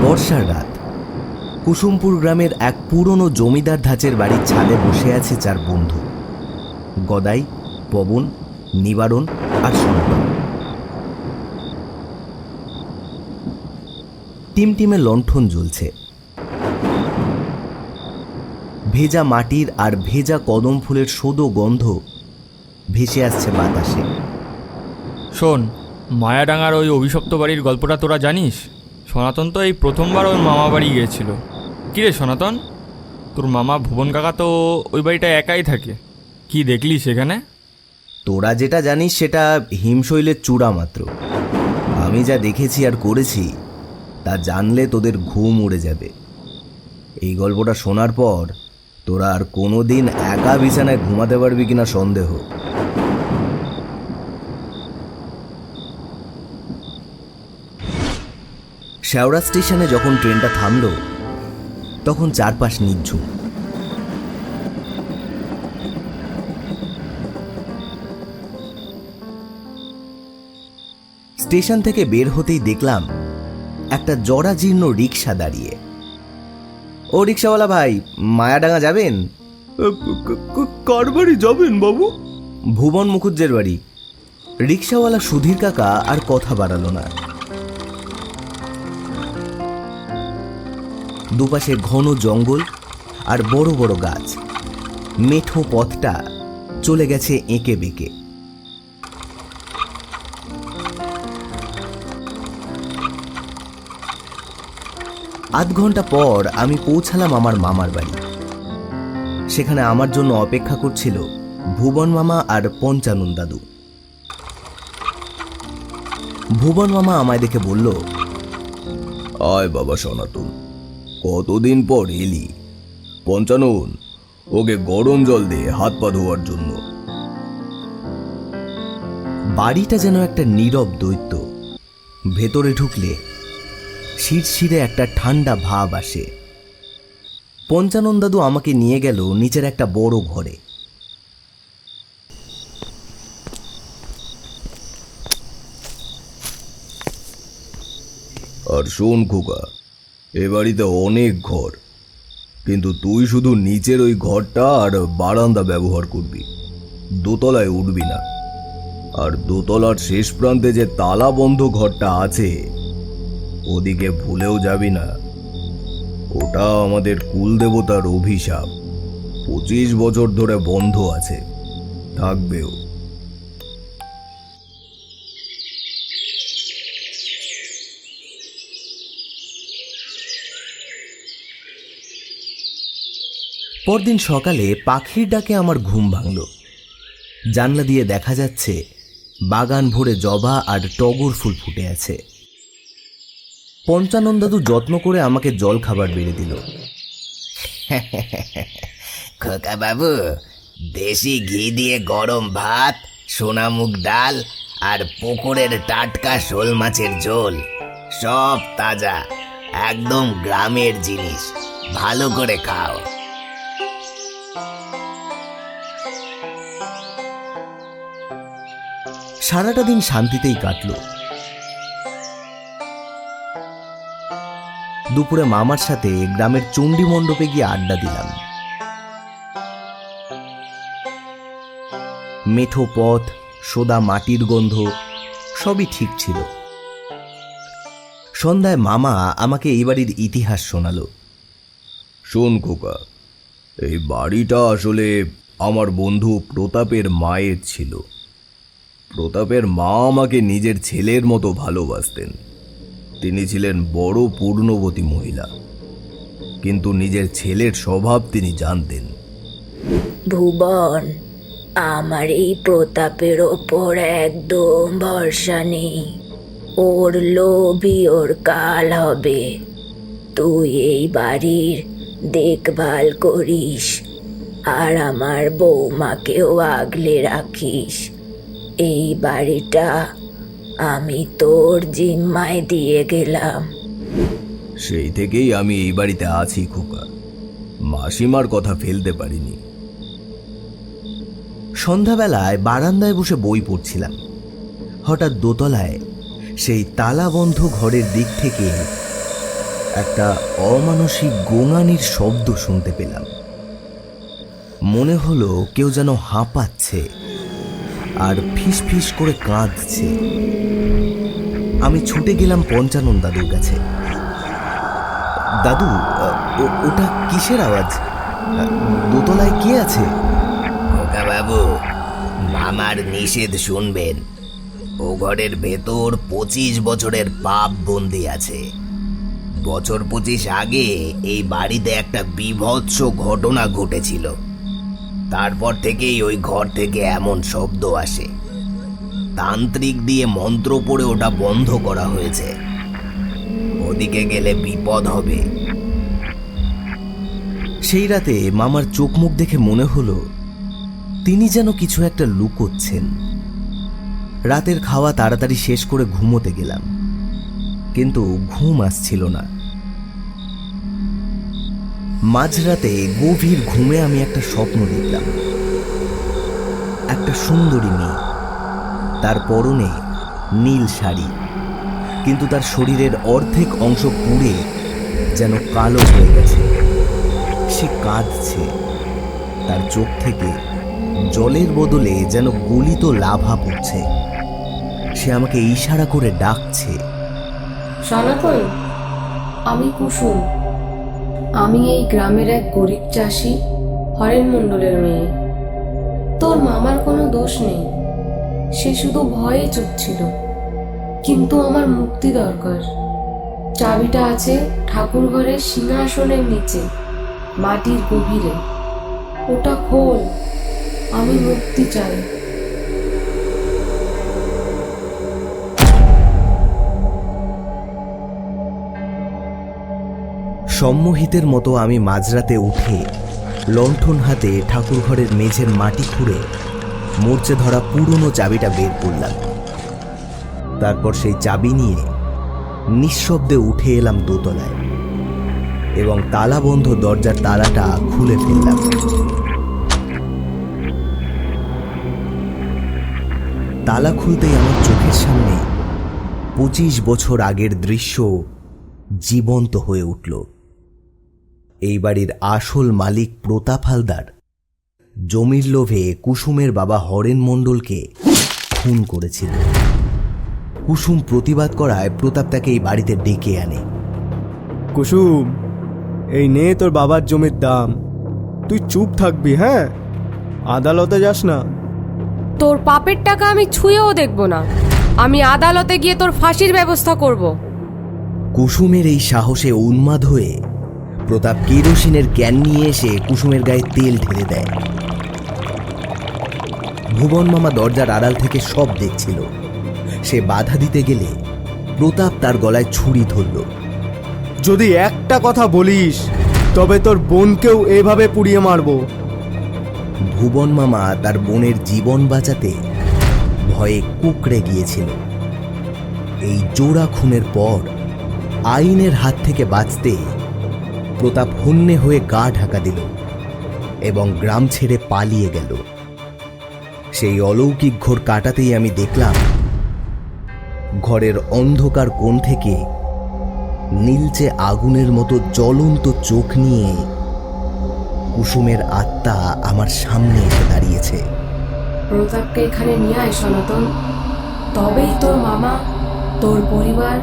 বর্ষার রাত। কুসুমপুর গ্রামের এক পুরনো জমিদার ধাঁচের বাড়ির ছাদে বসে আছে চার বন্ধু, গদাই, পবন, নিবারণ আর সনাতন। টিমটিমে লণ্ঠন জ্বলছে। ভেজা মাটির আর ভেজা কদম ফুলের সোদো গন্ধ ভেসে আসছে বাতাসে। শোন, মায়াডাঙ্গার ওই অভিশপ্ত বাড়ির গল্পটা তোরা জানিস? সনাতন তো এই প্রথমবার ওর মামা বাড়ি গিয়েছিল। কিরে সনাতন, তোর মামা ভুবন কাকা তো ওই বাড়িটা একাই থাকে, কি দেখলি সেখানে? তোরা যেটা জানিস সেটা হিমশৈলের চূড়া মাত্র। আমি যা দেখেছি আর করেছি তা জানলে তোদের ঘুম উড়ে যাবে। এই গল্পটা শোনার পর তোরা আর কোনোদিন একা বিছানায় ঘুমাতে পারবি কিনা সন্দেহ। শেওড়া স্টেশনে যখন ট্রেনটা থামল তখন চারপাশ নিঝুম। স্টেশন থেকে বের হতেই দেখলাম একটা জরাজীর্ণ রিক্সা দাঁড়িয়ে। ও রিক্সাওয়ালা ভাই, মায়াডাঙ্গা যাবেন? কার বাড়ি যাবেন বাবু? ভুবন মুখুজ্জের বাড়ি। রিক্সাওয়ালা সুধীর কাকা আর কথা বাড়ালো না। দুপাশে ঘন জঙ্গল আর বড় বড় গাছ। মেঠো পথটা চলে গেছে এঁকে বেঁকে। আধ ঘন্টা পর আমি পৌঁছালাম আমার মামার বাড়ি। সেখানে আমার জন্য অপেক্ষা করছিল ভুবন মামা আর পঞ্চানন দাদু। ভুবন মামা আমায় দেখে বলল, আয় বাবা সনাতন, কতদিন পর এলি। পঞ্চানন, ওকে গরম জল দে হাত পা ধোয়ার জন্য। বাড়িটা যেন একটা নীরব দৈত্য। ভেতরে ঢুকলে শিরশিরে একটা ঠান্ডা ভাব আসে। পঞ্চানন দাদু আমাকে নিয়ে গেল নিচের একটা বড় ঘরে। আর শোন খোকা, এ বাড়িতে অনেক ঘর, কিন্তু তুই শুধু নিচের ওই ঘরটা আর বারান্দা ব্যবহার করবি, দোতলায় উঠবি না। আর দোতলার শেষ প্রান্তে যে তালা বন্ধ ঘরটা আছে ওদিকে ভুলেও যাবি না। ওটা আমাদের কুলদেবতার অভিশাপ। 25 বছর ধরে বন্ধ আছে, থাকবেও। পরদিন সকালে পাখির ডাকে আমার ঘুম ভাঙল। জানলা দিয়ে দেখা যাচ্ছে বাগান ভরে জবা আর টগর ফুল ফুটে আছে। পঞ্চানন দাদু যত্ন করে আমাকে জল খাবার বেড়ে দিল। খোকা বাবু, দেশি ঘি দিয়ে গরম ভাত, সোনামুগ ডাল আর পুকুরের টাটকা শোল মাছের ঝোল, সব তাজা, একদম গ্রামের জিনিস। ভালো করে খাও। সারাটা দিন শান্তিতেই কাটল। দুপুরে মামার সাথে গ্রামের চণ্ডী মণ্ডপে গিয়ে আড্ডা দিলাম। মেঠো পথ, সোদা মাটির গন্ধ, সবই ঠিক ছিল। সন্ধ্যায় মামা আমাকে এই বাড়ির ইতিহাস শোনালো। শোন খোকা, এই বাড়িটা আসলে আমার বন্ধু প্রতাপের মায়ের ছিল। প্রতাপের মা আমাকে নিজের ছেলের মতো ভালোবাসতেন। তিনি ছিলেন বড় পূর্ণবতী মহিলা, কিন্তু নিজের ছেলের স্বভাব তিনি জানতেন। ভুবন, আমার এই প্রতাপের ওপর একদম ভরসা নেই। ওর লোভই ওর কাল হবে। তুই এই বাড়ির দেখভাল করিস আর আমার বৌমাকেও আগলে রাখিস। এই বাড়িটা আমি তোর জিম্মায় দিয়ে গেলাম। সেই থেকেই আমি এই বাড়িতে আছি খোকা, মাসিমার কথা ফেলতে পারিনি। সন্ধ্যাবেলায় বারান্দায় বসে বই পড়ছিলাম। হঠাৎ দোতলায় সেই তালাবন্ধ ঘরের দিক থেকে একটা অমানসিক গোঙানির শব্দ শুনতে পেলাম। মনে হলো কেউ যেন হাঁপাচ্ছে আর ফিস ফিস করে কাঁদছে। আমি ছুটে গেলাম পঞ্চানন দাদুর কাছে। দাদু, ওটা কিসের আওয়াজ? দোতলায় কে আছে? খোকা বাবু, মামার নিষেধ শুনবেন। ও ঘরের ভেতর 25 বছরের পাপ বন্দি আছে। বছর 25 আগে এই বাড়িতে একটা বীভৎস ঘটনা ঘটেছিল। তারপর থেকেই ওই ঘর থেকে এমন শব্দ আসে। তান্ত্রিক দিয়ে মন্ত্র পড়ে ওটা বন্ধ করা হয়েছে। ওদিকে গেলে বিপদ হবে। সেই রাতে মামার চোখ মুখ দেখে মনে হলো তিনি যেন কিছু একটা লুকোচ্ছেন। রাতের খাওয়া তাড়াতাড়ি শেষ করে ঘুমোতে গেলাম, কিন্তু ঘুম আসছিল না। মাঝরাতে গভীর ঘুমে আমি একটা স্বপ্ন দেখলাম। একটা সুন্দরী মেয়ে, তার পরনে নীল শাড়ি, কিন্তু তার শরীরের অর্ধেক অংশ পুড়ে যেন কালো হয়ে গেছে। সে কাঁদছে, তার চোখ থেকে জলের বদলে যেন গলিত লাভা পড়ছে। সে আমাকে ইশারা করে ডাকছে। সনাতন, আমি কুসুম। আমি এই গ্রামের এক গরিব চাষি হরেন মণ্ডলের মেয়ে। তোর মামার কোনো দোষ নেই, সে শুধু ভয়ে চুপ ছিল। কিন্তু আমার মুক্তি দরকার। চাবিটা আছে ঠাকুর ঘরের সিংহাসনের নিচে, মাটির গভীরে। ওটা খোল, আমি মুক্তি চাই। সম্মোহিতের মতো আমি মাঝরাতে উঠে লণ্ঠন হাতে ঠাকুর ঘরের মেঝের মাটি খুঁড়ে মরচে ধরা পুরনো চাবিটা বের করলাম। তারপর সেই চাবি নিয়ে নিঃশব্দে উঠে এলাম দোতলায় এবং তালাবন্ধ দরজার তালাটা খুলে ফেললাম। তালা খুলতেই আমার চোখের সামনে 25 বছর আগের দৃশ্য জীবন্ত হয়ে উঠল। এই বাড়ির আসল মালিক প্রতাপ হালদার জমির লোভে কুসুমের বাবা হরেন মণ্ডলকে খুন করেছিল। কুসুম প্রতিবাদ করায় প্রতাপ তাকে এই বাড়িতে ডেকে আনে। কুসুম, এই নে তোর বাবার জমির দাম। তুই চুপ থাকবি, হ্যাঁ? আদালতে যাস না। তোর পাপের টাকা আমি ছুঁয়েও দেখব না। আমি আদালতে গিয়ে তোর ফাঁসির ব্যবস্থা করব। কুসুমের এই সাহসে উন্মাদ হয়ে প্রতাপ কেরোসিনের ক্যান নিয়ে এসে কুসুমের গায়ে তেল ঢেলে দেয়। ভুবন মামা দরজার আড়াল থেকে সব দেখছিল। সে বাধা দিতে গেলে প্রতাপ তার গলায় ছুরি ধরল। যদি একটা কথা বলিস তবে তোর বোনকেও এভাবে পুড়িয়ে মারবো। ভুবন মামা তার বোনের জীবন বাঁচাতে ভয়ে কুঁকড়ে গিয়েছিল। এই জোড়া খুনের পর আইনের হাত থেকে বাঁচতে প্রতাপ হন্যে হয়ে গা ঢাকা দিল এবং গ্রাম ছেড়ে পালিয়ে গেল। সেই অলৌকিক ঘোর কাটাতেই আমি দেখলাম ঘরের অন্ধকার কোণ থেকে নীলচে আগুনের মতো জ্বলন্ত চোখ নিয়ে কুসুমের আত্মা আমার সামনে এসে দাঁড়িয়েছে। প্রতাপকে এখানে নিয়ে আয় সনাতন, তবেই তোর মামা, তোর পরিবার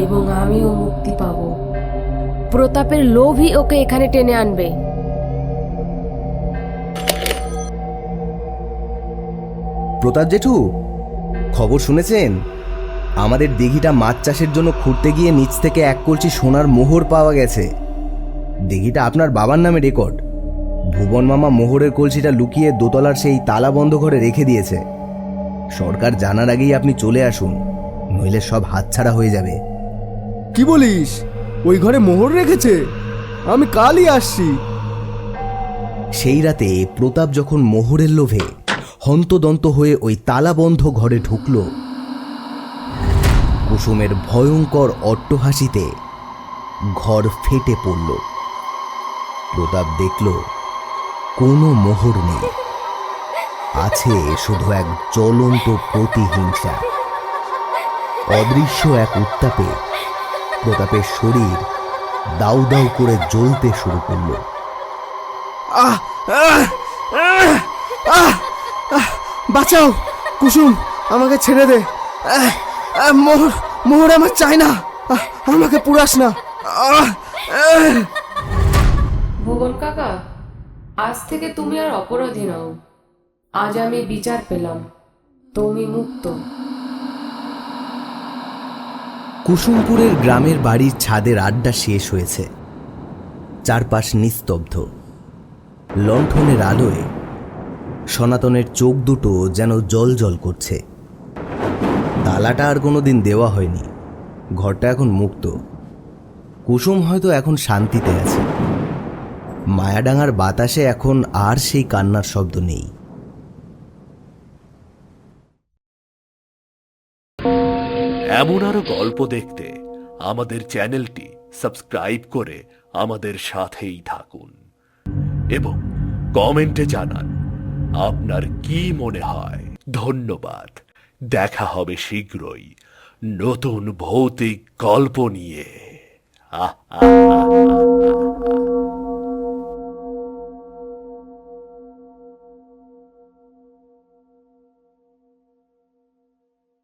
এবং আমিও মুক্তি পাব। প্রতাপের লোভই ওকে এখানে টেনে আনবে। প্রতাপ জেঠু, খবর শুনেছেন? আমাদের দিঘিটা মাছ চাষের জন্য খুঁড়তে গিয়ে নিচ থেকে 1 কলসি সোনার মোহর পাওয়া গেছে। দিঘিটা আপনার বাবার নামে রেকর্ড। ভুবন মামা মোহরের কলসিটা লুকিয়ে দোতলার সেই তালা বন্ধ ঘরে রেখে দিয়েছে। সরকার জানার আগেই আপনি চলে আসুন, নইলে সব হাতছাড়া হয়ে যাবে। কি বলিস? ওই ঘরে মোহর রেখেছে? আমি কালই আসছি। সেই রাতে প্রতাপ যখন মোহরের লোভে হন্তদন্ত হয়ে ওই তালাবন্ধ ঘরে ঢুকল, কুসুমের ভয়ঙ্কর অট্টহাসিতে ঘর ফেটে পড়ল। প্রতাপ দেখল কোনো মোহর নেই, আছে শুধু এক জ্বলন্ত প্রতিহিংসা। অদৃশ্য এক উত্তাপে প্রতাপের শরীর দাউ দাউ করে জ্বলতে শুরু করলো। বাঁচাও কুসুম, আমাকে ছেড়ে দে। মোহর মোহর আমার চাই না, আমাকে পুরাস না। ভুবন কাকা, আজ থেকে তুমি আর অপরাধী নও। আজ আমি বিচার পেলাম, তুমি মুক্ত। কুসুমপুরের গ্রামের বাড়ির ছাদের আড্ডা শেষ হয়েছে। চারপাশ নিস্তব্ধ। লণ্ঠনের আলোয় সনাতনের চোখ দুটো যেন জল জল করছে। তালাটা আর কোনোদিন দেওয়া হয়নি, ঘরটা এখন মুক্ত। কুসুম হয়তো এখন শান্তিতে আছে। মায়াডাঙ্গার বাতাসে এখন আর সেই কান্নার শব্দ নেই। এমন আরো গল্প দেখতে আমাদের চ্যানেলটি সাবস্ক্রাইব করে আমাদের সাথেই থাকুন এবং কমেন্টে জানান আপনার কি মনে হয়। ধন্যবাদ। দেখা হবে শীঘ্রই নতুন ভৌতিক গল্প নিয়ে।